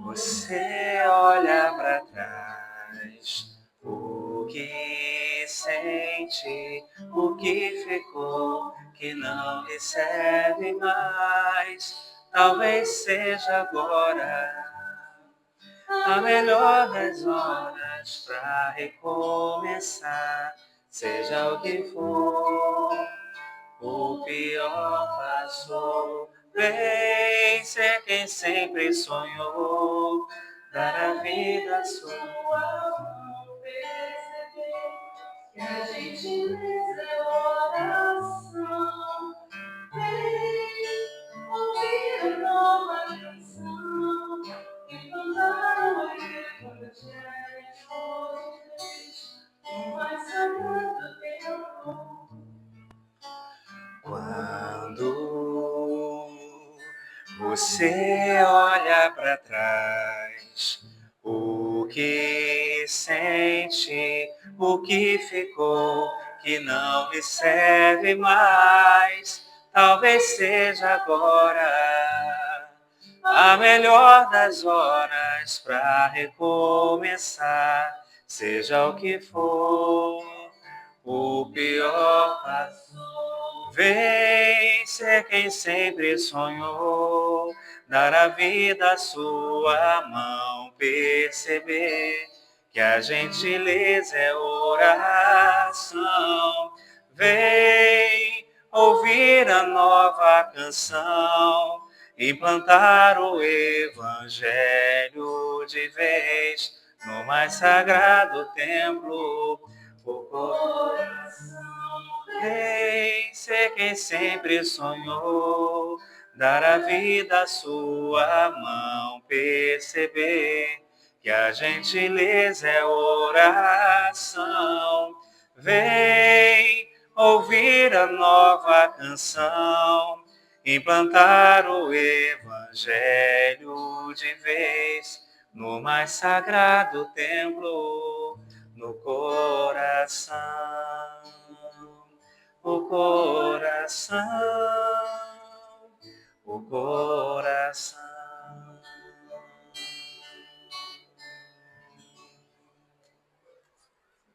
Você olha para trás, o que sente, o que ficou, que não lhe serve mais, talvez seja agora a melhor das horas para recomeçar, seja o que for, o pior passou. Vem ser quem sempre sonhou, dar a vida à sua mão, perceber que a gentileza é oração. Vem ouvir a nova canção e cantar o evangelho o mais sagrado tempo. Quando você olha para trás, o que sente, o que ficou, que não lhe serve mais, talvez seja agora a melhor das horas para recomeçar, seja o que for, o pior passou. Vem ser quem sempre sonhou, dar a vida à sua mão, perceber que a gentileza é oração. Vem ouvir a nova canção, implantar o evangelho de vez no mais sagrado templo, o coração. Vem ser quem sempre sonhou, dar a vida à sua mão, perceber que a gentileza é oração. Vem ouvir a nova canção, implantar o evangelho de vez no mais sagrado templo, no coração. O coração, o coração.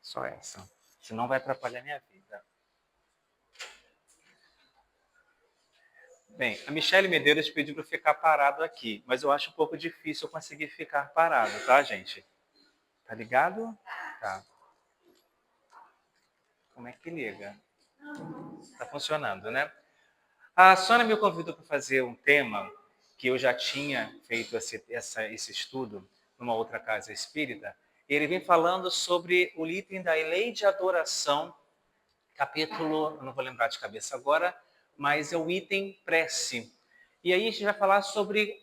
Só essa, senão vai atrapalhar minha vida. Bem, a Michele Medeiros pediu para eu ficar parado aqui, mas eu acho um pouco difícil eu conseguir ficar parado, tá, gente? Tá ligado? Tá. Como é que liga? Tá funcionando, né? A Sônia me convidou para fazer um tema que eu já tinha feito esse estudo numa outra casa espírita. Ele vem falando sobre o item da lei de adoração, capítulo, eu não vou lembrar de cabeça agora, mas é o item prece. E aí a gente vai falar sobre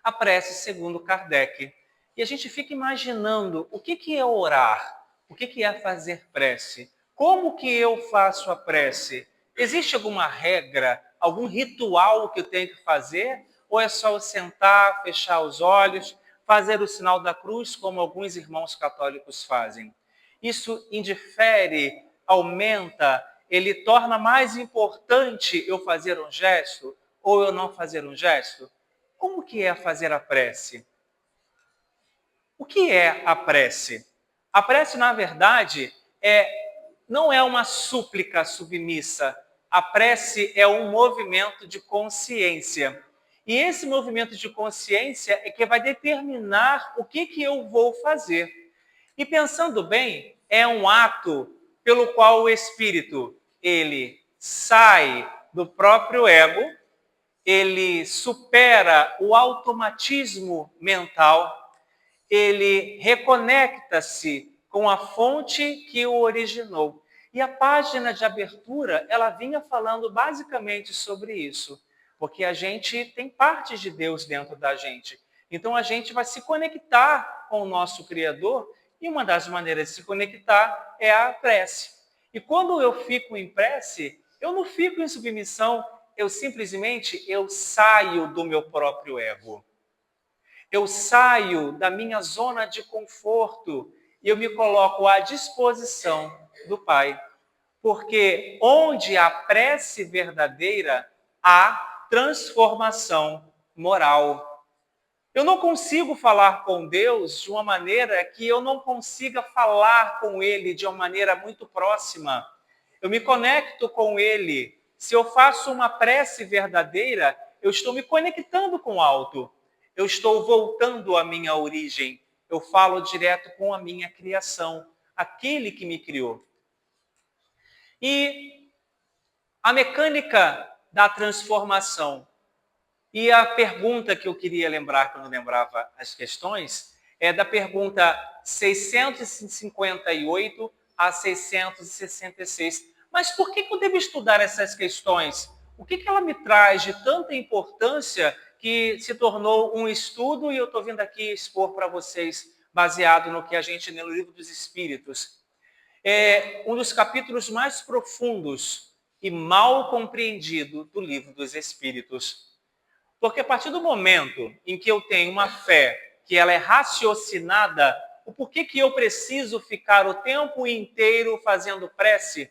a prece segundo Kardec. E a gente fica imaginando o que é orar, o que é fazer prece, como que eu faço a prece? Existe alguma regra, algum ritual que eu tenho que fazer? Ou é só eu sentar, fechar os olhos, fazer o sinal da cruz, como alguns irmãos católicos fazem? Isso indifere, aumenta, ele torna mais importante eu fazer um gesto ou eu não fazer um gesto? Como que é fazer a prece? O que é a prece? A prece, na verdade, não é uma súplica submissa. A prece é um movimento de consciência. E esse movimento de consciência é que vai determinar o que eu vou fazer. E pensando bem, é um ato pelo qual o espírito ele sai do próprio ego, ele supera o automatismo mental, ele reconecta-se com a fonte que o originou. E a página de abertura, ela vinha falando basicamente sobre isso, porque a gente tem partes de Deus dentro da gente. Então a gente vai se conectar com o nosso Criador, e uma das maneiras de se conectar é a prece. E quando eu fico em prece, eu não fico em submissão, eu simplesmente saio do meu próprio ego. Eu saio da minha zona de conforto e eu me coloco à disposição do Pai. Porque onde há prece verdadeira, há transformação moral. Eu não consigo falar com Deus de uma maneira que eu não consiga falar com Ele de uma maneira muito próxima. Eu me conecto com Ele. Se eu faço uma prece verdadeira, eu estou me conectando com o alto. Eu estou voltando à minha origem. Eu falo direto com a minha criação, aquele que me criou. E a mecânica da transformação. E a pergunta que eu queria lembrar, quando eu lembrava as questões, é da pergunta 658 a 666. Mas por que eu devo estudar essas questões? O que ela me traz de tanta importância que se tornou um estudo e eu estou vindo aqui expor para vocês, baseado no que a gente lê no Livro dos Espíritos? É um dos capítulos mais profundos e mal compreendido do Livro dos Espíritos. Porque a partir do momento em que eu tenho uma fé que ela é raciocinada, o porquê que eu preciso ficar o tempo inteiro fazendo prece?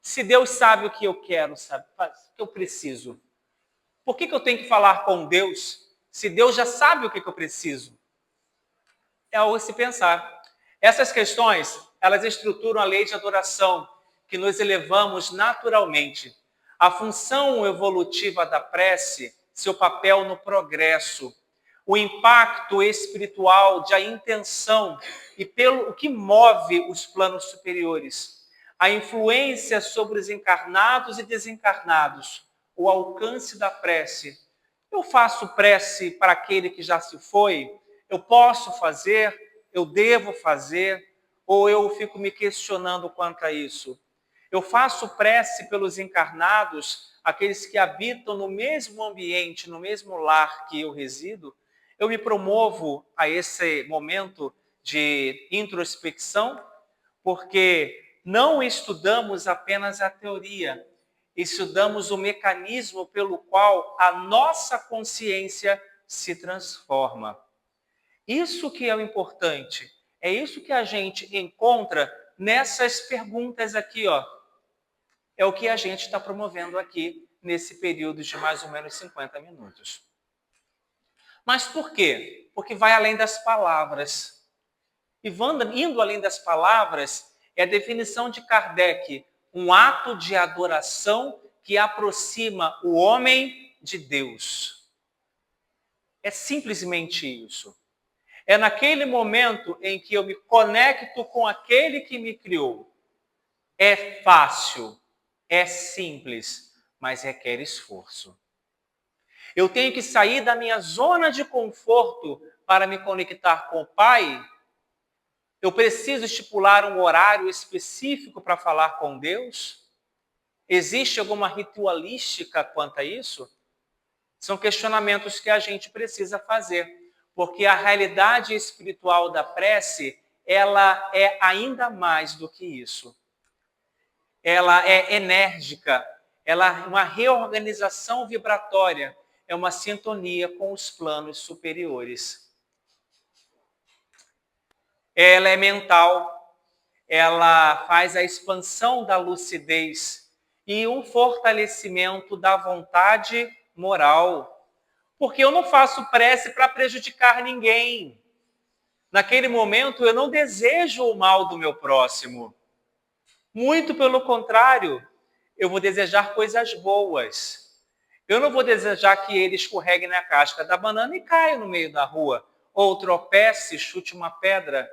Se Deus sabe o que eu quero, sabe o que eu preciso. Por que eu tenho que falar com Deus se Deus já sabe o que eu preciso? É algo a se pensar. Essas questões, elas estruturam a lei de adoração, que nos elevamos naturalmente. A função evolutiva da prece, seu papel no progresso, o impacto espiritual da intenção e pelo o que move os planos superiores, a influência sobre os encarnados e desencarnados, o alcance da prece. Eu faço prece para aquele que já se foi? Eu posso fazer? Eu devo fazer? Ou eu fico me questionando quanto a isso? Eu faço prece pelos encarnados, aqueles que habitam no mesmo ambiente, no mesmo lar que eu resido? Eu me promovo a esse momento de introspecção, porque não estudamos apenas a teoria, estudamos o mecanismo pelo qual a nossa consciência se transforma. Isso que é o importante. É isso que a gente encontra nessas perguntas aqui, ó. É o que a gente está promovendo aqui nesse período de mais ou menos 50 minutos. Mas por quê? Porque vai além das palavras. E indo além das palavras, é a definição de Kardec, um ato de adoração que aproxima o homem de Deus. É simplesmente isso. É naquele momento em que eu me conecto com aquele que me criou. É fácil, é simples, mas requer esforço. Eu tenho que sair da minha zona de conforto para me conectar com o Pai. Eu preciso estipular um horário específico para falar com Deus? Existe alguma ritualística quanto a isso? São questionamentos que a gente precisa fazer, porque a realidade espiritual da prece, ela é ainda mais do que isso. Ela é enérgica, ela é uma reorganização vibratória, é uma sintonia com os planos superiores. Ela é mental, ela faz a expansão da lucidez e um fortalecimento da vontade moral. Porque eu não faço prece para prejudicar ninguém. Naquele momento, eu não desejo o mal do meu próximo. Muito pelo contrário, eu vou desejar coisas boas. Eu não vou desejar que ele escorregue na casca da banana e caia no meio da rua, ou tropece, chute uma pedra.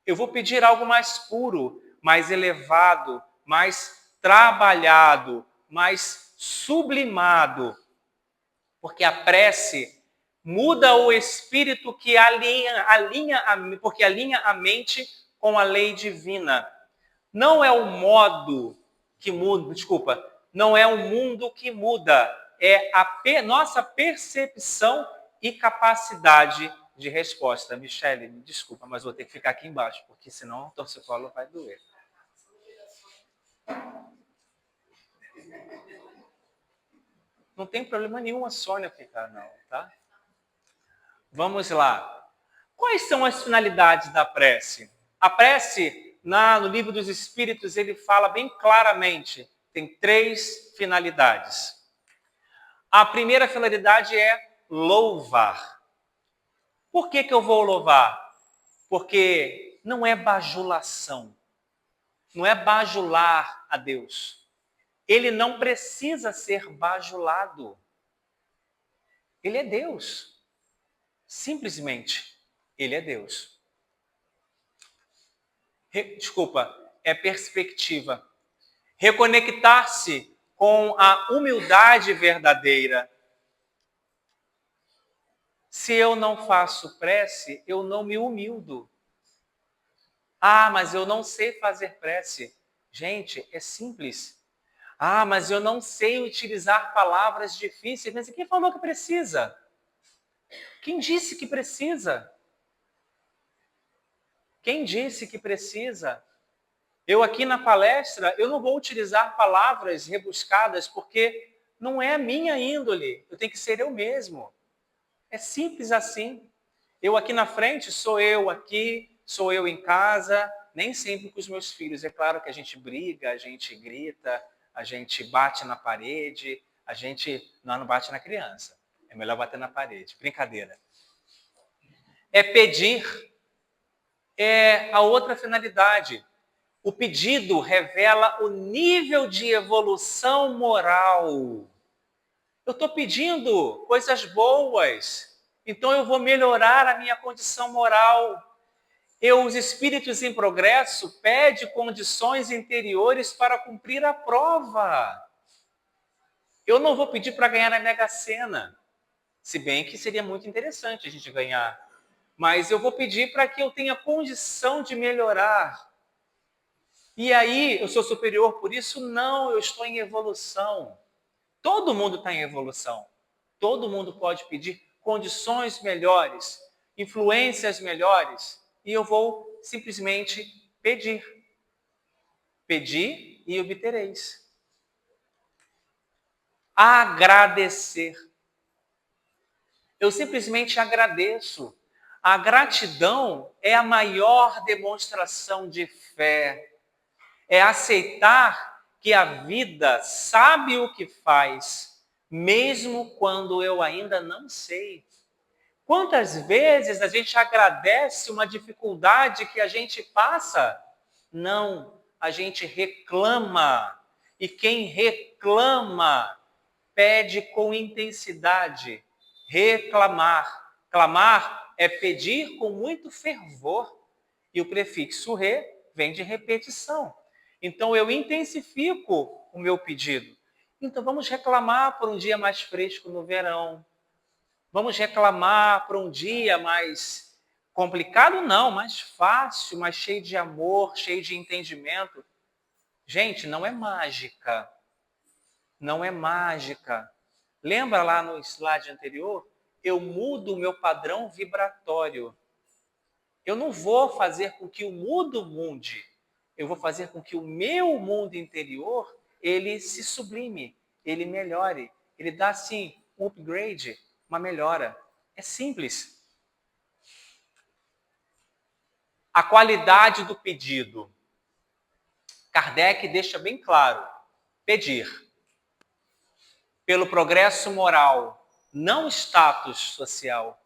Eu vou pedir algo mais puro, mais elevado, mais trabalhado, mais sublimado. Porque a prece muda o espírito que porque alinha a mente com a lei divina. Não é o modo que muda, não é o mundo que muda, é a nossa percepção e capacidade de resposta. Michele, me desculpa, mas vou ter que ficar aqui embaixo, porque senão o torcicolo vai doer. Não tem problema nenhum a Sônia ficar, não, tá? Vamos lá. Quais são as finalidades da prece? A prece, no Livro dos Espíritos, ele fala bem claramente, tem 3 finalidades. A primeira finalidade é louvar. Por que eu vou louvar? Porque não é bajulação, não é bajular a Deus. Ele não precisa ser bajulado. Ele é Deus. Simplesmente, ele é Deus. É perspectiva. Reconectar-se com a humildade verdadeira. Se eu não faço prece, eu não me humildo. Ah, mas eu não sei fazer prece. Gente, é simples. Ah, mas eu não sei utilizar palavras difíceis. Mas quem falou que precisa? Quem disse que precisa? Quem disse que precisa? Eu aqui na palestra, eu não vou utilizar palavras rebuscadas porque não é a minha índole. Eu tenho que ser eu mesmo. É simples assim. Eu aqui na frente sou eu aqui, sou eu em casa, nem sempre com os meus filhos. É claro que a gente briga, a gente grita, a gente bate na parede, a gente não bate na criança. É melhor bater na parede. Brincadeira. É pedir, é a outra finalidade. O pedido revela o nível de evolução moral. Eu estou pedindo coisas boas, então eu vou melhorar a minha condição moral. Os espíritos em progresso pedem condições interiores para cumprir a prova. Eu não vou pedir para ganhar na Mega Sena, se bem que seria muito interessante a gente ganhar. Mas eu vou pedir para que eu tenha condição de melhorar. E aí, eu sou superior por isso? Não, eu estou em evolução. Todo mundo está em evolução. Todo mundo pode pedir condições melhores, influências melhores, e eu vou simplesmente pedir. Pedi e obtereis. Agradecer. Eu simplesmente agradeço. A gratidão é a maior demonstração de fé. É aceitar que a vida sabe o que faz, mesmo quando eu ainda não sei. Quantas vezes a gente agradece uma dificuldade que a gente passa? Não, a gente reclama. E quem reclama pede com intensidade. Reclamar. Clamar é pedir com muito fervor. E o prefixo re vem de repetição. Então eu intensifico o meu pedido. Então vamos reclamar por um dia mais fresco no verão. Vamos reclamar por um dia mais complicado? Não, mais fácil, mais cheio de amor, cheio de entendimento. Gente, não é mágica. Não é mágica. Lembra lá no slide anterior? Eu mudo o meu padrão vibratório. Eu não vou fazer com que o mundo mude. Eu vou fazer com que o meu mundo interior, ele se sublime, ele melhore. Ele dá, assim, um upgrade, uma melhora. É simples. A qualidade do pedido. Kardec deixa bem claro. Pedir. Pelo progresso moral, não status social.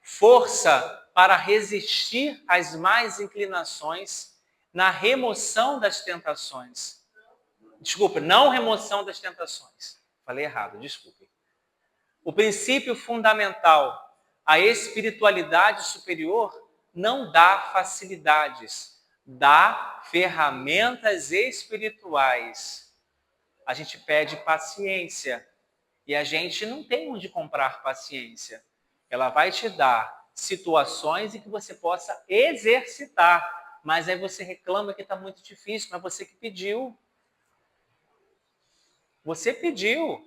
Força para resistir às más inclinações na remoção das tentações. Desculpa, não remoção das tentações. Falei errado, desculpe. O princípio fundamental, a espiritualidade superior não dá facilidades, dá ferramentas espirituais. A gente pede paciência e a gente não tem onde comprar paciência. Ela vai te dar situações em que você possa exercitar, mas aí você reclama que está muito difícil, mas você que pediu. Você pediu.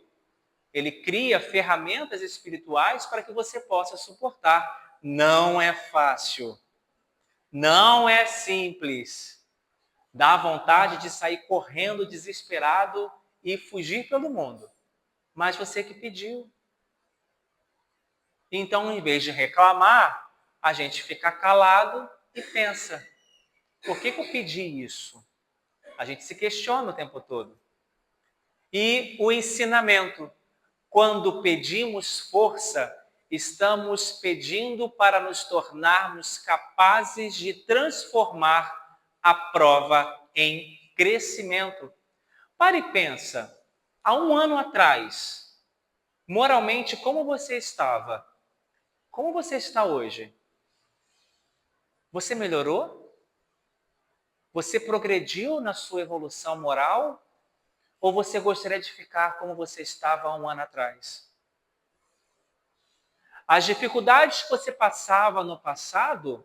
Ele cria ferramentas espirituais para que você possa suportar. Não é fácil. Não é simples. Dá vontade de sair correndo desesperado e fugir pelo mundo. Mas você que pediu. Então, em vez de reclamar, a gente fica calado e pensa: por que eu pedi isso? A gente se questiona o tempo todo. E o ensinamento: quando pedimos força, estamos pedindo para nos tornarmos capazes de transformar a prova em crescimento. Pare e pensa, há um ano atrás, moralmente, como você estava? Como você está hoje? Você melhorou? Você progrediu na sua evolução moral? Ou você gostaria de ficar como você estava há um ano atrás? As dificuldades que você passava no passado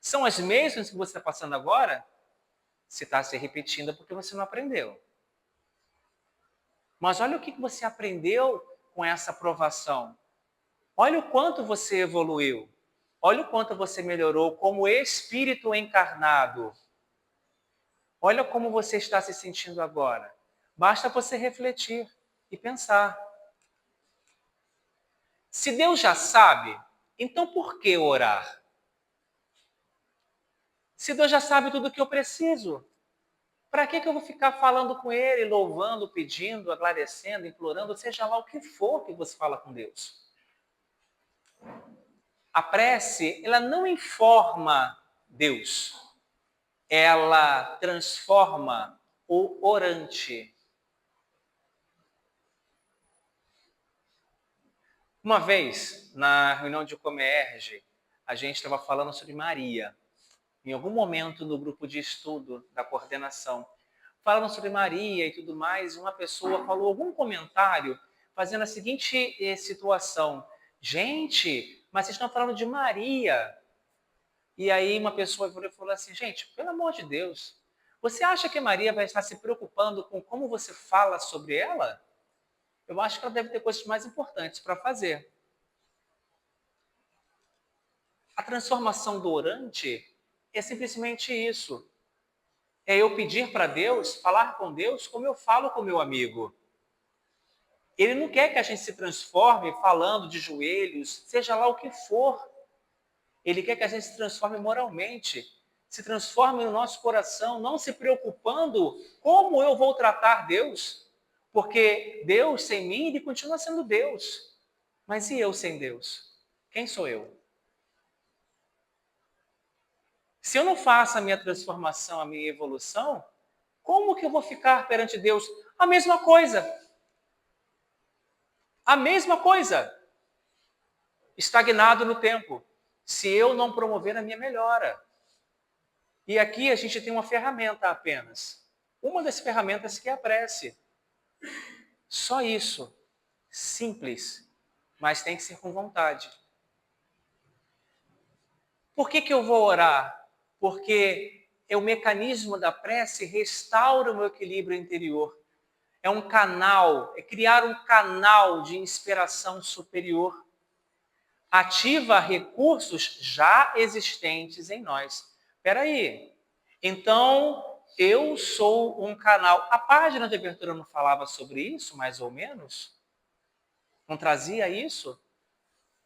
são as mesmas que você está passando agora? Se está se repetindo é porque você não aprendeu. Mas olha o que você aprendeu com essa provação. Olha o quanto você evoluiu. Olha o quanto você melhorou como espírito encarnado. Olha como você está se sentindo agora. Basta você refletir e pensar. Se Deus já sabe, então por que orar? Se Deus já sabe tudo o que eu preciso, para que eu vou ficar falando com Ele, louvando, pedindo, agradecendo, implorando, seja lá o que for que você fala com Deus? A prece, ela não informa Deus, ela transforma o orante. Uma vez, na reunião de Comerge, a gente estava falando sobre Maria. Em algum momento no grupo de estudo da coordenação, falando sobre Maria e tudo mais, e uma pessoa falou algum comentário fazendo a seguinte situação: gente, mas vocês estão falando de Maria. E aí uma pessoa virou e falou assim: gente, pelo amor de Deus, você acha que Maria vai estar se preocupando com como você fala sobre ela? Eu acho que ela deve ter coisas mais importantes para fazer. A transformação do orante é simplesmente isso. É eu pedir para Deus, falar com Deus como eu falo com meu amigo. Ele não quer que a gente se transforme falando de joelhos, seja lá o que for. Ele quer que a gente se transforme moralmente, se transforme no nosso coração, não se preocupando como eu vou tratar Deus. Porque Deus sem mim, ele continua sendo Deus. Mas e eu sem Deus? Quem sou eu? Se eu não faço a minha transformação, a minha evolução, como que eu vou ficar perante Deus? A mesma coisa. A mesma coisa. Estagnado no tempo. Se eu não promover a minha melhora. E aqui a gente tem uma ferramenta apenas. Uma das ferramentas que é a prece. Só isso. Simples. Mas tem que ser com vontade. Por que eu vou orar? Porque o mecanismo da prece restaura o meu equilíbrio interior. É um canal, é criar um canal de inspiração superior. Ativa recursos já existentes em nós. Espera aí. Então, eu sou um canal. A página de abertura não falava sobre isso, mais ou menos? Não trazia isso?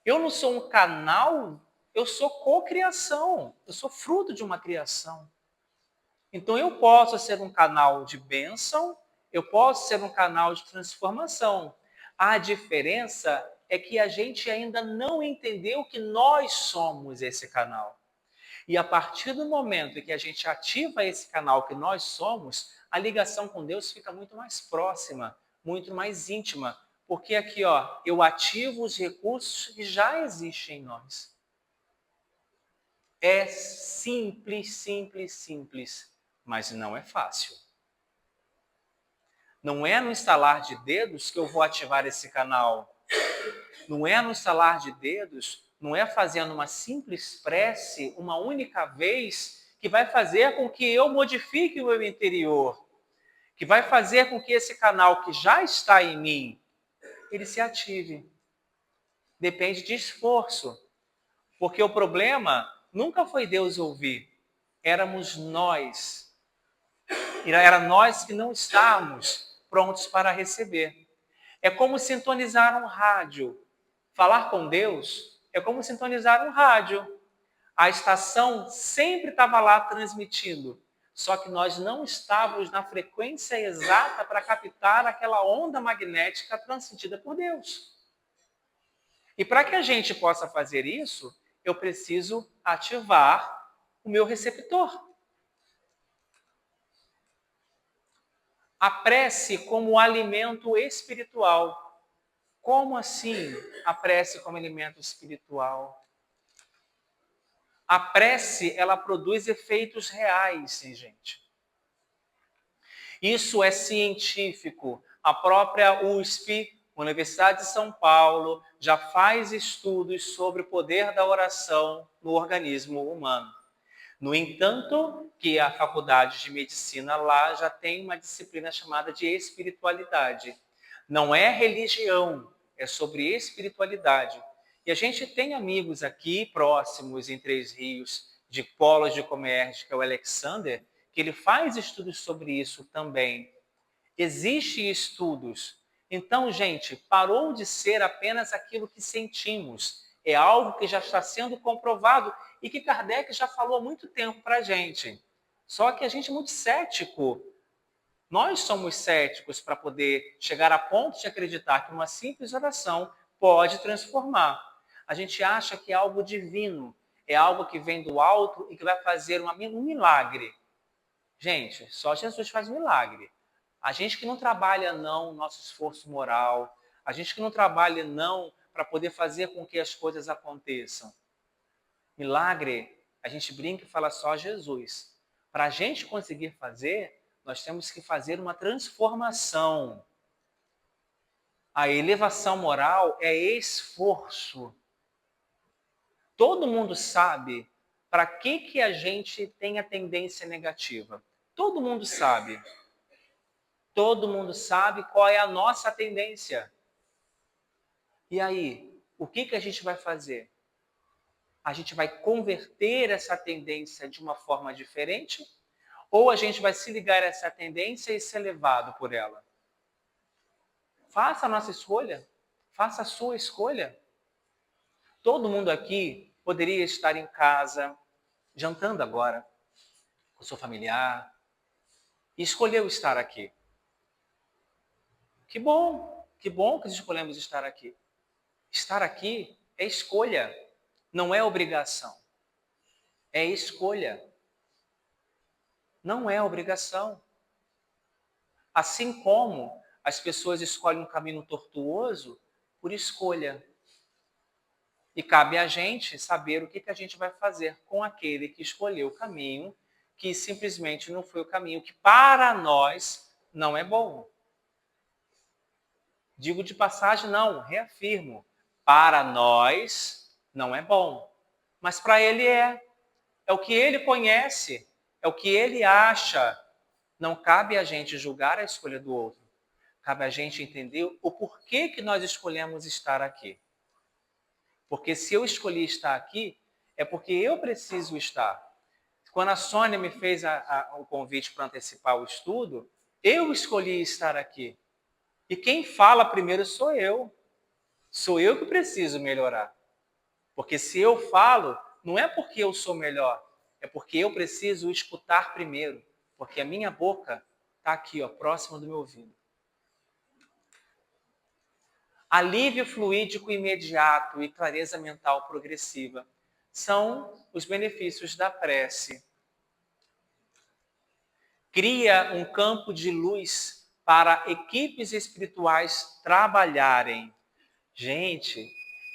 Eu não sou um canal, eu sou cocriação. Eu sou fruto de uma criação. Então, eu posso ser um canal de bênção, eu posso ser um canal de transformação. A diferença é que a gente ainda não entendeu que nós somos esse canal. E a partir do momento em que a gente ativa esse canal que nós somos, a ligação com Deus fica muito mais próxima, muito mais íntima. Porque aqui, ó, eu ativo os recursos que já existem em nós. É simples, simples, simples, mas não é fácil. Não é no estalar de dedos que eu vou ativar esse canal. Não é no estalar de dedos, não é fazendo uma simples prece, uma única vez, que vai fazer com que eu modifique o meu interior, que vai fazer com que esse canal que já está em mim, ele se ative. Depende de esforço. Porque o problema nunca foi Deus ouvir, éramos nós. Era nós que não estávamos prontos para receber. É como sintonizar um rádio. Falar com Deus é como sintonizar um rádio. A estação sempre estava lá transmitindo, só que nós não estávamos na frequência exata para captar aquela onda magnética transmitida por Deus. E para que a gente possa fazer isso, eu preciso ativar o meu receptor. A prece como alimento espiritual. Como assim a prece como alimento espiritual? A prece, ela produz efeitos reais, sim, gente. Isso é científico. A própria USP, Universidade de São Paulo, já faz estudos sobre o poder da oração no organismo humano. No entanto, que a faculdade de medicina lá já tem uma disciplina chamada de espiritualidade. Não é religião, é sobre espiritualidade. E a gente tem amigos aqui próximos em Três Rios, de polos de comércio, que é o Alexander, que ele faz estudos sobre isso também. Existem estudos. Então, gente, parou de ser apenas aquilo que sentimos. É algo que já está sendo comprovado e que Kardec já falou há muito tempo para a gente. Só que a gente é muito cético. Nós somos céticos para poder chegar a ponto de acreditar que uma simples oração pode transformar. A gente acha que é algo divino, é algo que vem do alto e que vai fazer um milagre. Gente, só Jesus faz milagre. A gente que não trabalha não nosso esforço moral, a gente que não trabalha não para poder fazer com que as coisas aconteçam. Milagre, a gente brinca e fala só Jesus. Para a gente conseguir fazer, nós temos que fazer uma transformação. A elevação moral é esforço. Todo mundo sabe para que a gente tem a tendência negativa. Todo mundo sabe. Todo mundo sabe qual é a nossa tendência. E aí, o que a gente vai fazer? A gente vai converter essa tendência de uma forma diferente? Ou a gente vai se ligar a essa tendência e ser levado por ela? Faça a nossa escolha. Faça a sua escolha. Todo mundo aqui poderia estar em casa, jantando agora, com seu familiar, e escolheu estar aqui. Que bom que escolhemos estar aqui. Estar aqui é escolha, não é obrigação. É escolha. Não é obrigação. Assim como as pessoas escolhem um caminho tortuoso por escolha. E cabe a gente saber o que a gente vai fazer com aquele que escolheu o caminho que simplesmente não foi o caminho que para nós não é bom. Digo de passagem, não, reafirmo. Para nós não é bom. Mas para ele é. É o que ele conhece, é o que ele acha. Não cabe a gente julgar a escolha do outro. Cabe a gente entender o porquê que nós escolhemos estar aqui. Porque se eu escolhi estar aqui, é porque eu preciso estar. Quando a Sônia me fez o convite para antecipar o estudo, eu escolhi estar aqui. E quem fala primeiro sou eu. Sou eu que preciso melhorar. Porque se eu falo, não é porque eu sou melhor, é porque eu preciso escutar primeiro. Porque a minha boca está aqui, ó, próxima do meu ouvido. Alívio fluídico imediato e clareza mental progressiva são os benefícios da prece. Cria um campo de luz para equipes espirituais trabalharem. Gente,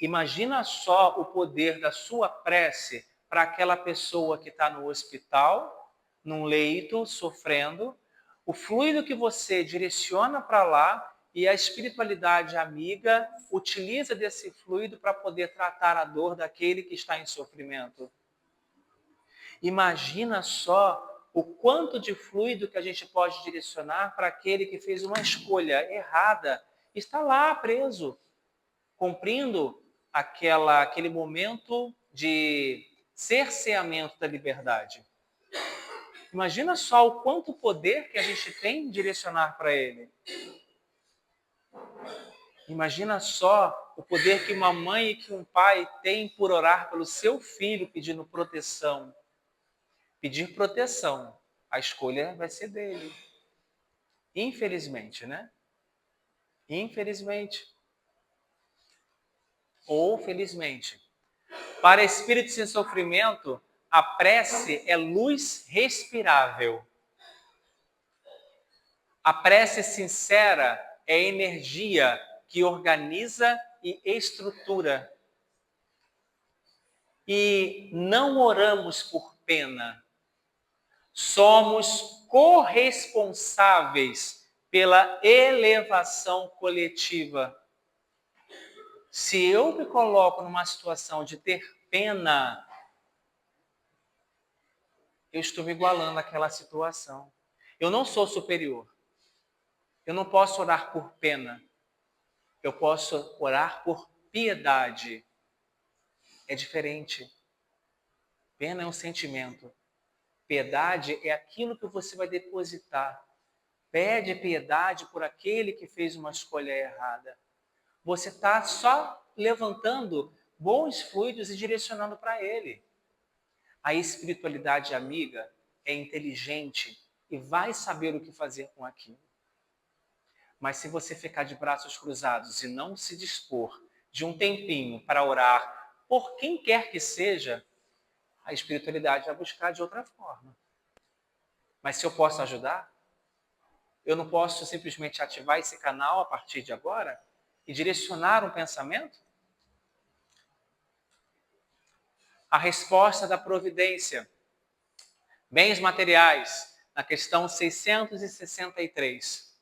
imagina só o poder da sua prece para aquela pessoa que está no hospital, num leito, sofrendo, o fluido que você direciona para lá e a espiritualidade amiga utiliza desse fluido para poder tratar a dor daquele que está em sofrimento. Imagina só o quanto de fluido que a gente pode direcionar para aquele que fez uma escolha errada, está lá preso, cumprindo aquele momento de cerceamento da liberdade. Imagina só o quanto poder que a gente tem em direcionar para ele. Imagina só o poder que uma mãe e que um pai têm por orar pelo seu filho pedindo proteção. Pedir proteção, a escolha vai ser dele. Infelizmente, né? Infelizmente. Ou felizmente. Para espíritos em sofrimento, a prece é luz respirável. A prece sincera é energia que organiza e estrutura. E não oramos por pena. Somos corresponsáveis pela elevação coletiva. Se eu me coloco numa situação de ter pena, eu estou me igualando àquela situação. Eu não sou superior. Eu não posso orar por pena. Eu posso orar por piedade. É diferente. Pena é um sentimento. Piedade é aquilo que você vai depositar. Pede piedade por aquele que fez uma escolha errada. Você está só levantando bons fluidos e direcionando para ele. A espiritualidade amiga é inteligente e vai saber o que fazer com aquilo. Mas se você ficar de braços cruzados e não se dispor de um tempinho para orar por quem quer que seja, a espiritualidade vai buscar de outra forma. Mas se eu posso ajudar, eu não posso simplesmente ativar esse canal a partir de agora e direcionar um pensamento? A resposta da providência. Bens materiais, na questão 663.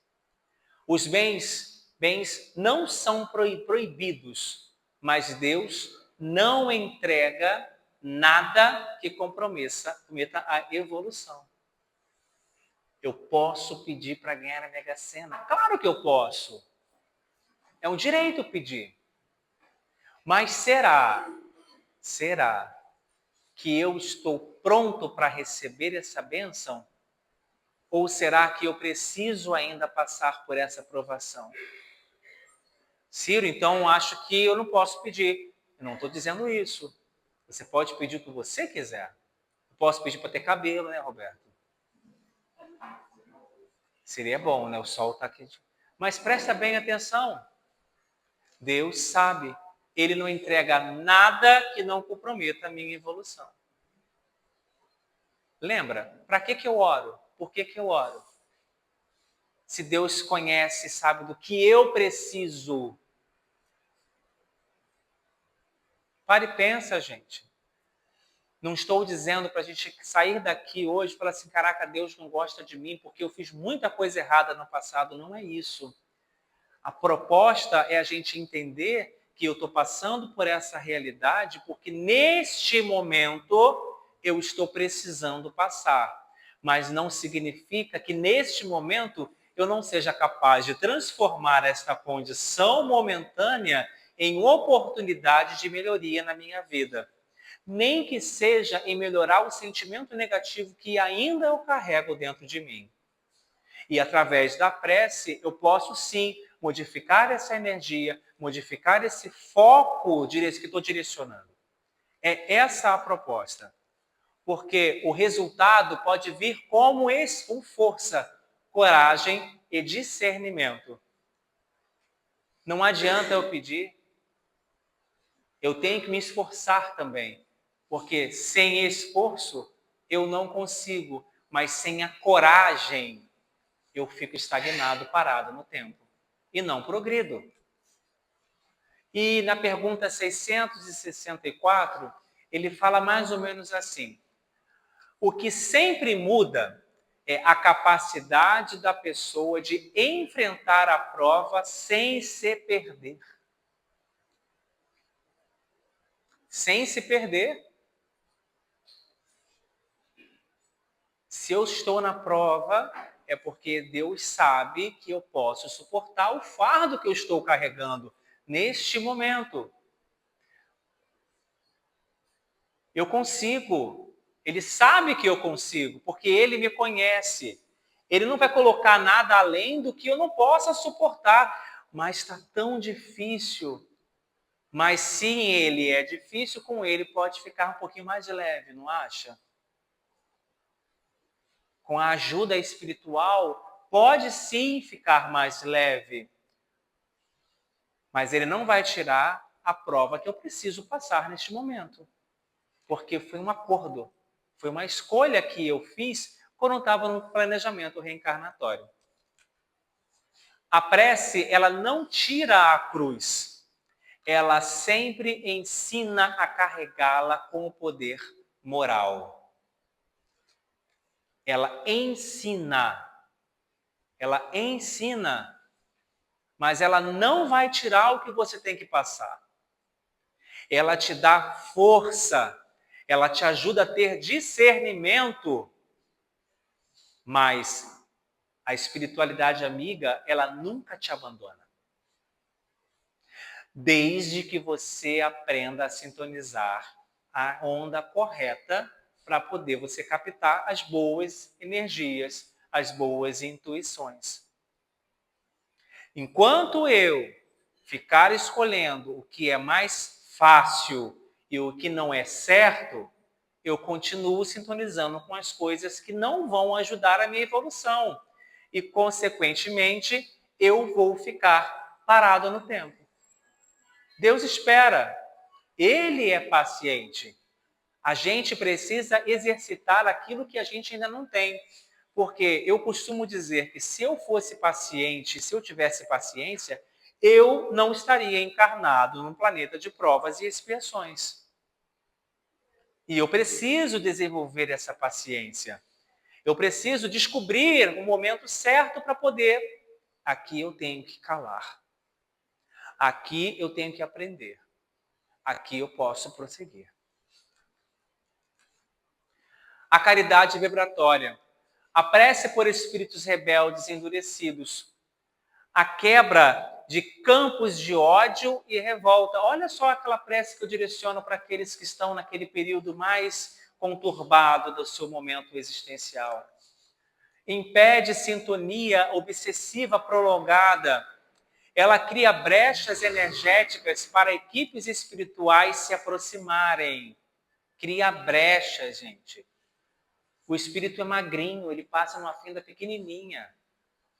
Os bens não são proibidos, mas Deus não entrega nada que comprometa a evolução. Eu posso pedir para ganhar a Mega Sena? Claro que eu posso. É um direito pedir. Mas será que eu estou pronto para receber essa bênção? Ou será que eu preciso ainda passar por essa provação? Ciro, então acho que eu não posso pedir. Eu não estou dizendo isso. Você pode pedir o que você quiser. Eu posso pedir para ter cabelo, né, Roberto? Seria bom, né? O sol está aqui. Mas presta bem atenção. Deus sabe. Ele não entrega nada que não comprometa a minha evolução. Lembra? Para que eu oro? Por que eu oro? Se Deus conhece, sabe do que eu preciso. Pare e pensa, gente. Não estou dizendo para a gente sair daqui hoje e falar assim, caraca, Deus não gosta de mim porque eu fiz muita coisa errada no passado. Não é isso. A proposta é a gente entender que eu estou passando por essa realidade porque neste momento eu estou precisando passar. Mas não significa que neste momento eu não seja capaz de transformar esta condição momentânea em oportunidade de melhoria na minha vida. Nem que seja em melhorar o sentimento negativo que ainda eu carrego dentro de mim. E através da prece, eu posso sim modificar essa energia, modificar esse foco que estou direcionando. É essa a proposta. Porque o resultado pode vir como com força, coragem e discernimento. Não adianta eu pedir, eu tenho que me esforçar também. Porque sem esforço eu não consigo, mas sem a coragem eu fico estagnado, parado no tempo. E não progrido. E na pergunta 664, ele fala mais ou menos assim. O que sempre muda é a capacidade da pessoa de enfrentar a prova sem se perder. Sem se perder. Se eu estou na prova, é porque Deus sabe que eu posso suportar o fardo que eu estou carregando neste momento. Eu consigo. Ele sabe que eu consigo, porque ele me conhece. Ele não vai colocar nada além do que eu não possa suportar. mas está tão difícil. Mas se ele é difícil, com ele pode ficar um pouquinho mais leve, não acha? Com a ajuda espiritual, pode sim ficar mais leve. Mas ele não vai tirar a prova que eu preciso passar neste momento. Porque foi um acordo, foi uma escolha que eu fiz quando estava no planejamento reencarnatório. A prece, ela não tira a cruz, ela sempre ensina a carregá-la com o poder moral. Ela ensina, mas ela não vai tirar o que você tem que passar. Ela te dá força, ela te ajuda a ter discernimento, mas a espiritualidade amiga, ela nunca te abandona. Desde que você aprenda a sintonizar a onda correta para poder você captar as boas energias, as boas intuições. Enquanto eu ficar escolhendo o que é mais fácil e o que não é certo, eu continuo sintonizando com as coisas que não vão ajudar a minha evolução. E, consequentemente, eu vou ficar parado no tempo. Deus espera. Ele é paciente. A gente precisa exercitar aquilo que a gente ainda não tem. Porque eu costumo dizer que se eu fosse paciente, se eu tivesse paciência, eu não estaria encarnado num planeta de provas e expiações. E eu preciso desenvolver essa paciência. Eu preciso descobrir o momento certo para poder. Aqui eu tenho que calar. Aqui eu tenho que aprender. Aqui eu posso prosseguir. A caridade vibratória. A prece por espíritos rebeldes e endurecidos. A quebra de campos de ódio e revolta. Olha só aquela prece que eu direciono para aqueles que estão naquele período mais conturbado do seu momento existencial. Impede sintonia obsessiva prolongada. Ela cria brechas energéticas para equipes espirituais se aproximarem. Cria brechas, gente. O espírito é magrinho, ele passa numa fenda pequenininha.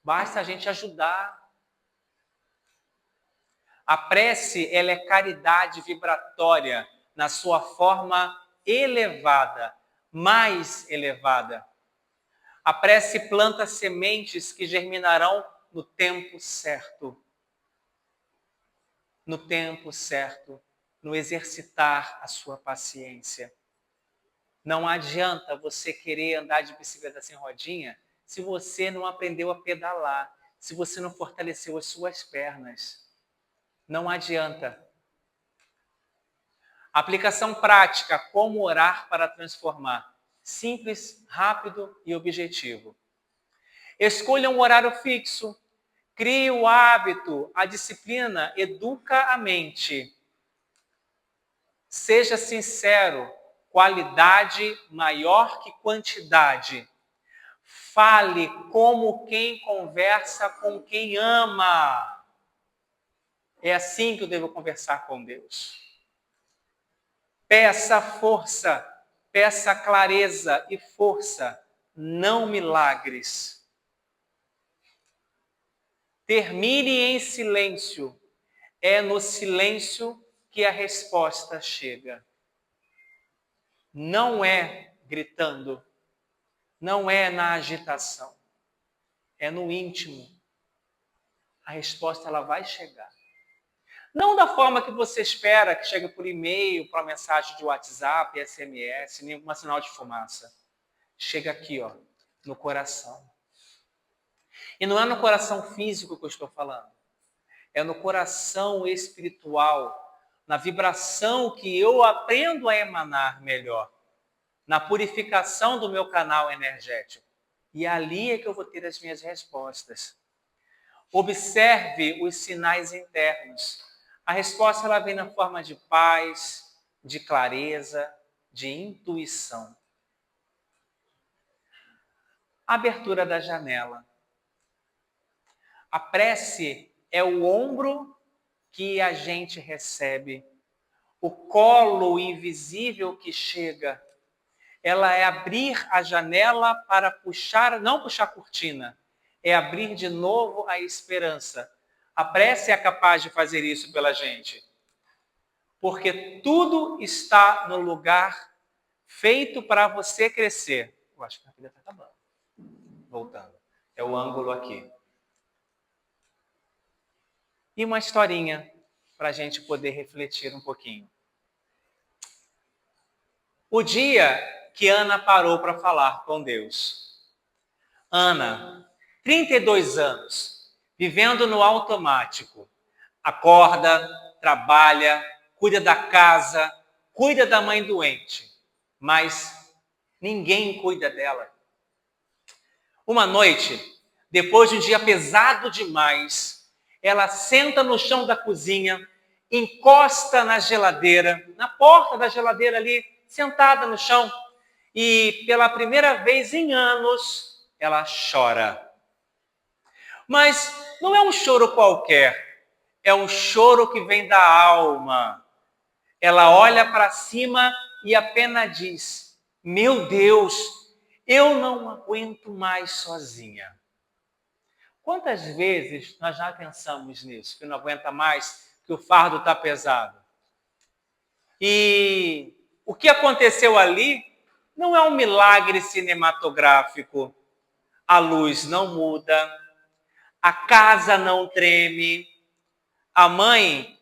Basta a gente ajudar. A prece, ela é caridade vibratória na sua forma elevada, mais elevada. A prece planta sementes que germinarão no tempo certo. No tempo certo, no exercitar a sua paciência. Não adianta você querer andar de bicicleta sem rodinha se você não aprendeu a pedalar, se você não fortaleceu as suas pernas. Não adianta. Aplicação prática, como orar para transformar. Simples, rápido e objetivo. Escolha um horário fixo. Crie o hábito, a disciplina educa a mente. Seja sincero, qualidade maior que quantidade. Fale como quem conversa com quem ama. É assim que eu devo conversar com Deus. Peça força, peça clareza e força, não milagres. Termine em silêncio. É no silêncio que a resposta chega. Não é gritando, não é na agitação, é no íntimo. A resposta ela vai chegar. Não da forma que você espera, que chegue por e-mail, por mensagem de WhatsApp, SMS, nenhum sinal de fumaça. Chega aqui, ó, no coração. E não é no coração físico que eu estou falando. É no coração espiritual, na vibração que eu aprendo a emanar melhor, na purificação do meu canal energético. E ali é que eu vou ter as minhas respostas. Observe os sinais internos. A resposta ela vem na forma de paz, de clareza, de intuição. Abertura da janela. A prece, é o ombro que a gente recebe, o colo invisível que chega. Ela é abrir a janela para puxar, não puxar a cortina, é abrir de novo a esperança. A prece é capaz de fazer isso pela gente. Porque tudo está no lugar feito para você crescer. Eu acho que a pilha está acabando. Voltando. É o ângulo aqui. E uma historinha para a gente poder refletir um pouquinho. O dia que Ana parou para falar com Deus. Ana, 32 anos, vivendo no automático. Acorda, trabalha, cuida da casa, cuida da mãe doente. Mas ninguém cuida dela. Uma noite, depois de um dia pesado demais, ela senta no chão da cozinha, encosta na geladeira, na porta da geladeira ali, sentada no chão, e pela primeira vez em anos, ela chora. Mas não é um choro qualquer, é um choro que vem da alma. Ela olha para cima e apenas diz: meu Deus, eu não aguento mais sozinha. Quantas vezes nós já pensamos nisso, que não aguenta mais, que o fardo está pesado? E o que aconteceu ali não é um milagre cinematográfico. A luz não muda, a casa não treme, a mãe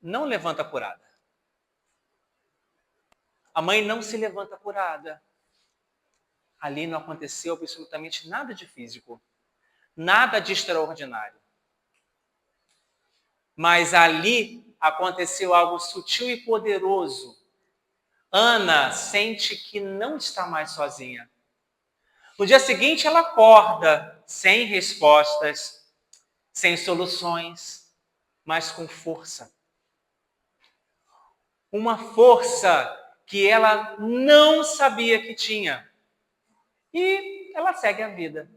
não levanta curada. A mãe não se levanta curada. Ali não aconteceu absolutamente nada de físico, nada de extraordinário. Mas ali aconteceu algo sutil e poderoso. Ana sente que não está mais sozinha. No dia seguinte, ela acorda sem respostas, sem soluções, mas com força. Uma força que ela não sabia que tinha. E ela segue a vida.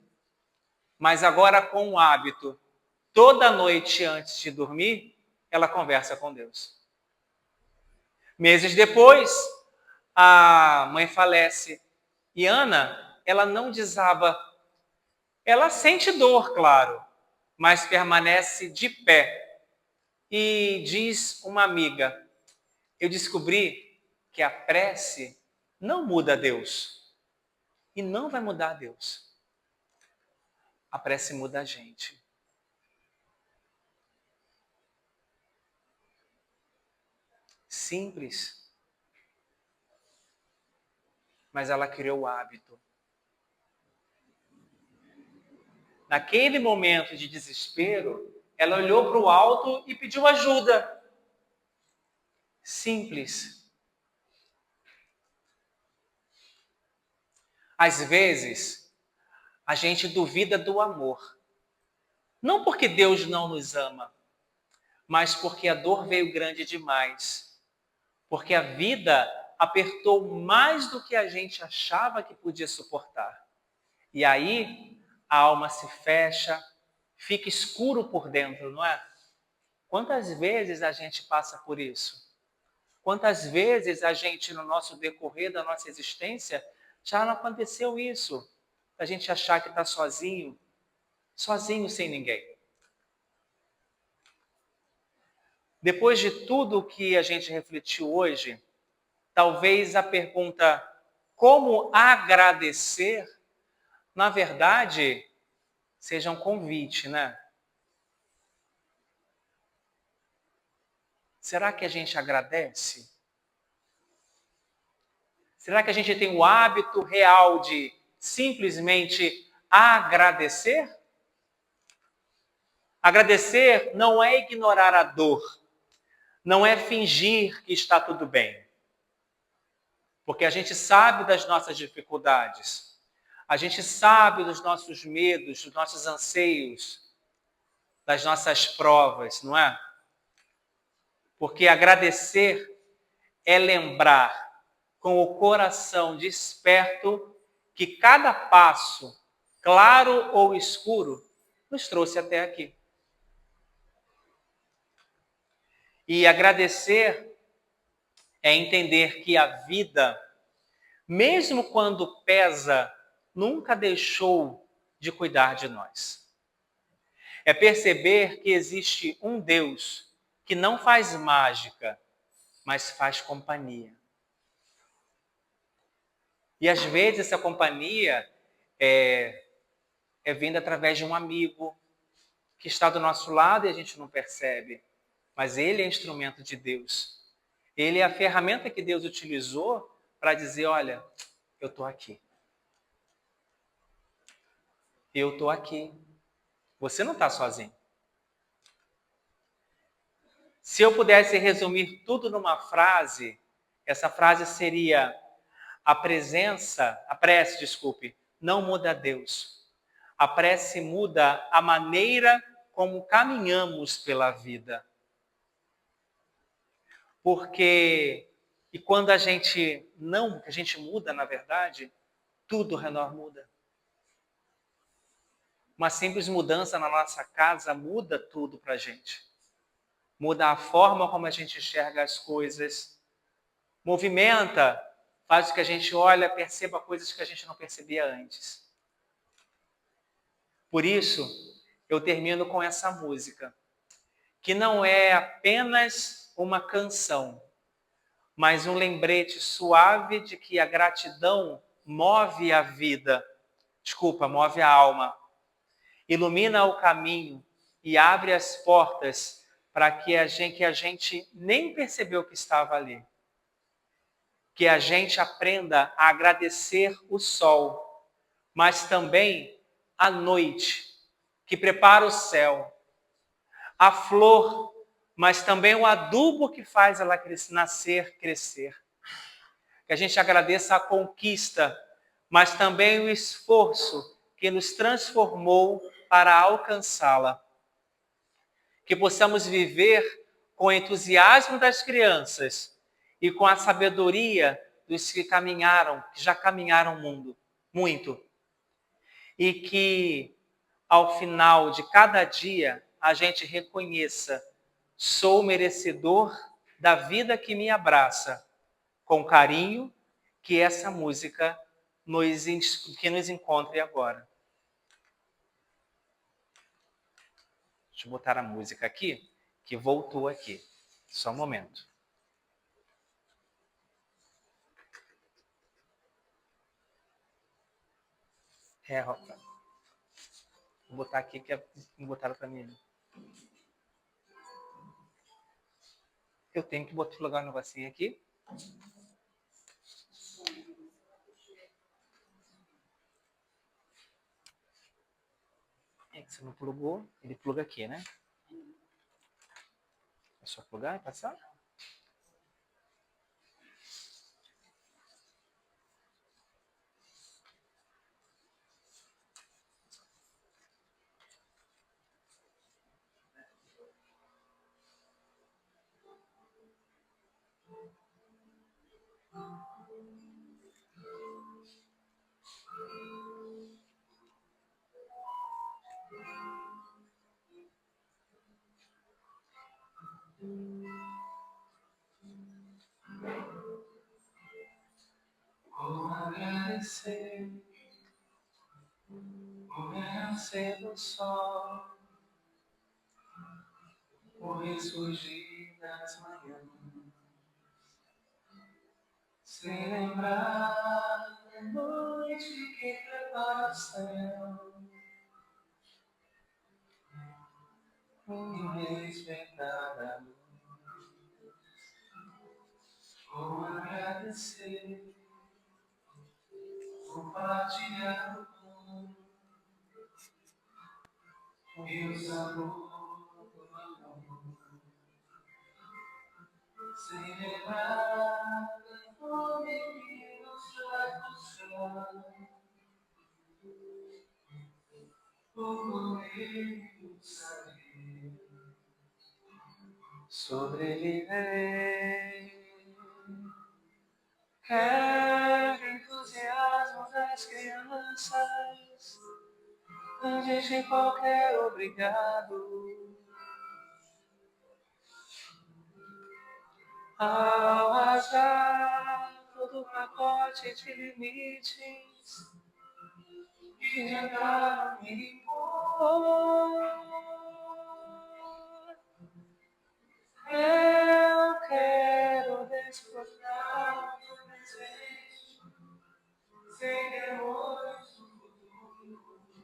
Mas agora com o hábito, toda noite antes de dormir, ela conversa com Deus. Meses depois, a mãe falece. E Ana, ela não desaba. Ela sente dor, claro, mas permanece de pé. E diz uma amiga: eu descobri que a prece não muda Deus. E não vai mudar Deus. A prece muda a gente. Simples. Mas ela criou o hábito. Naquele momento de desespero, ela olhou para o alto e pediu ajuda. Simples. Às vezes, a gente duvida do amor. Não porque Deus não nos ama, mas porque a dor veio grande demais. Porque a vida apertou mais do que a gente achava que podia suportar. E aí, a alma se fecha, fica escuro por dentro, não é? Quantas vezes a gente passa por isso? Quantas vezes a gente, no nosso decorrer da nossa existência, já não aconteceu isso? A gente achar que está sozinho, sozinho sem ninguém. Depois de tudo que a gente refletiu hoje, talvez a pergunta como agradecer, na verdade, seja um convite, né? Será que a gente agradece? Será que a gente tem o hábito real de simplesmente agradecer? Agradecer não é ignorar a dor, não é fingir que está tudo bem. Porque a gente sabe das nossas dificuldades, a gente sabe dos nossos medos, dos nossos anseios, das nossas provas, não é? Porque agradecer é lembrar com o coração desperto que cada passo, claro ou escuro, nos trouxe até aqui. E agradecer é entender que a vida, mesmo quando pesa, nunca deixou de cuidar de nós. É perceber que existe um Deus que não faz mágica, mas faz companhia. E às vezes essa companhia é vinda através de um amigo que está do nosso lado e a gente não percebe. Mas ele é instrumento de Deus. Ele é a ferramenta que Deus utilizou para dizer, olha, eu estou aqui. Eu estou aqui. Você não está sozinho. Se eu pudesse resumir tudo numa frase, essa frase seria: a prece, não muda Deus. A prece muda a maneira como caminhamos pela vida. Porque, e quando a gente muda, na verdade, tudo ao redor muda. Uma simples mudança na nossa casa muda tudo para a gente. Muda a forma como a gente enxerga as coisas. Movimenta, faz com que a gente olhe, perceba coisas que a gente não percebia antes. Por isso, eu termino com essa música, que não é apenas uma canção, mas um lembrete suave de que a gratidão move a vida, move a alma, ilumina o caminho e abre as portas para que a gente nem percebeu que estava ali. Que a gente aprenda a agradecer o sol, mas também a noite, que prepara o céu, a flor, mas também o adubo que faz ela nascer, crescer. Que a gente agradeça a conquista, mas também o esforço que nos transformou para alcançá-la. Que possamos viver com o entusiasmo das crianças e com a sabedoria dos que já caminharam o mundo, muito. E que, ao final de cada dia, a gente reconheça: sou merecedor da vida que me abraça, com carinho, que essa música que nos encontre agora. Deixa eu botar a música aqui, que voltou aqui. Só um momento. Ropa. Vou botar aqui que não botaram para mim. Eu tenho que plugar um negocinho aqui. É que você não plugou, ele pluga aqui, né? É só plugar e passar? Vou agradecer o renascer do sol, o ressurgir das manhãs, sem lembrar da noite que prepara o céu, respeitar a luz. Vou agradecer por partilhar o pão e o sabor do amor, sem lembrar da fome que nos traz do céu, por momento saber sobreviver. Quero entusiasmo das crianças, antes de qualquer obrigado. Ao rasgar todo o pacote de limites que tentaram me impor, eu quero desfrutar do presente, sem temores do futuro.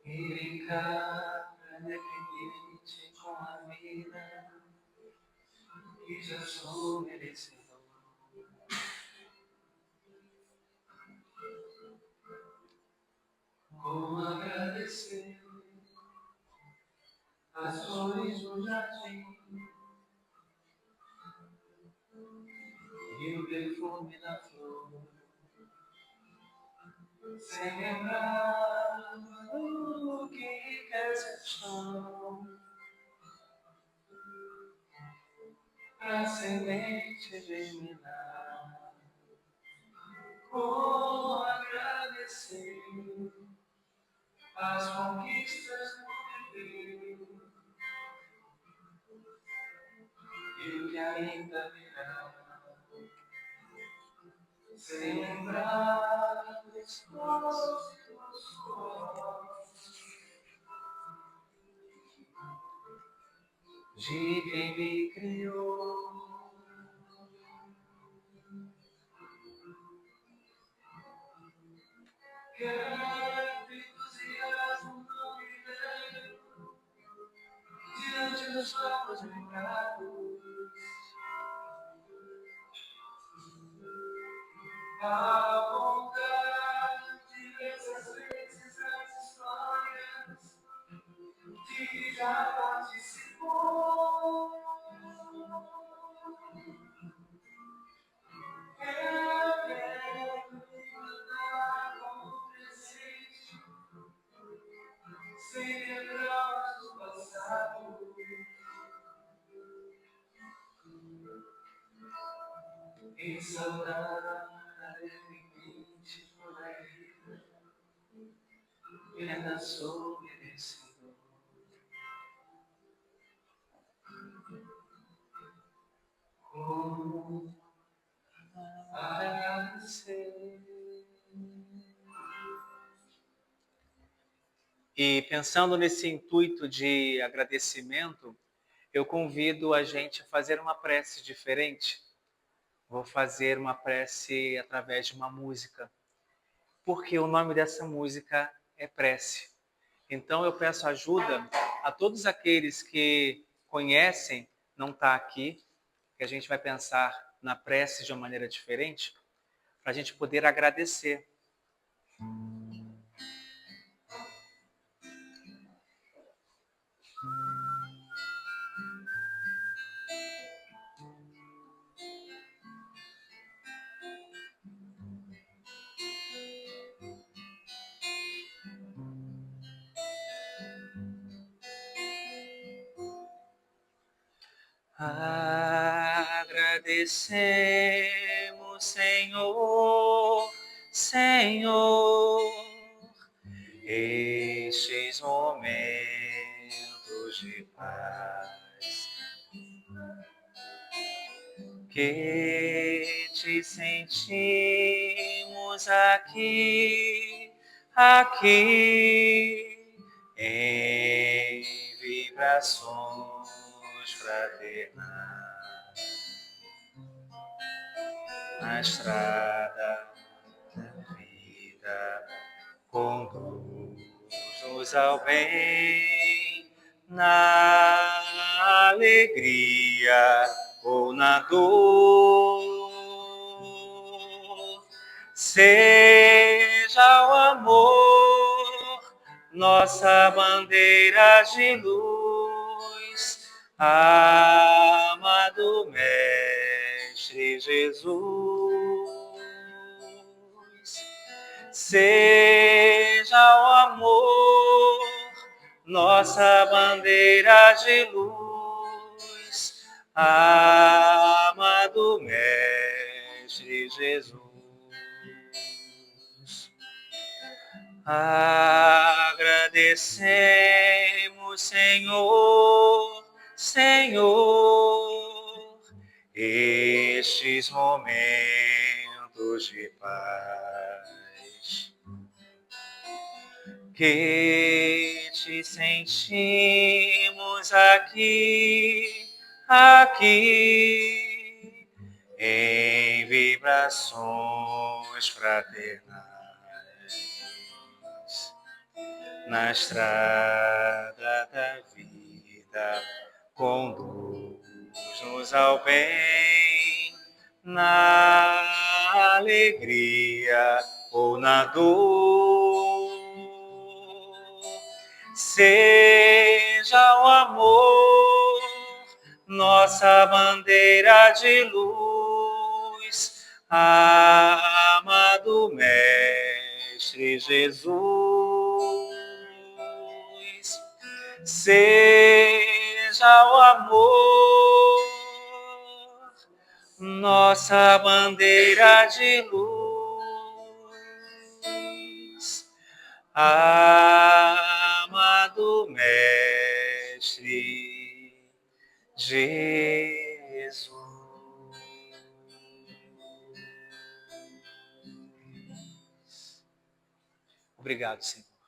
E brincar alegremente com a vida que já sou merecedor. Como agradecer as flores do jardim e o perfume da flor, sem lembrar do que enriquece o chão, pra semente germinar. Como agradecer as conquistas do viver e o que ainda virá, sem lembrar do esforço e do suor de quem me criou. Quero entusiasmo não viver diante dos copos lembrados, a vontade de essas vezes as histórias de que já participou. Eu quero lidar com o presente, sem lembrar do passado, e saudar alegremente por aí, e ainda sou merecedor. Como agradecer. E pensando nesse intuito de agradecimento, eu convido a gente a fazer uma prece diferente. Vou fazer uma prece através de uma música, porque o nome dessa música é prece. Então eu peço ajuda a todos aqueles que conhecem, não está aqui, que a gente vai pensar na prece de uma maneira diferente, para a gente poder agradecer. Agradecemos, Senhor, Senhor, estes momentos de paz que te sentimos aqui, aqui, em vibrações fraternais. Na estrada da vida, conduz-nos ao bem, na alegria ou na dor. Seja o amor nossa bandeira de luz, amado Mestre Jesus. Seja o amor nossa bandeira de luz, amado Mestre Jesus. Agradecemos, Senhor, Senhor, estes momentos de paz que te sentimos aqui, em vibrações fraternais, na estrada da vida, conduz-nos ao bem, na alegria ou na dor. Seja o amor nossa bandeira de luz, amado Mestre Jesus. Seja o amor nossa bandeira de luz, amado Mestre Jesus. Obrigado, Senhor.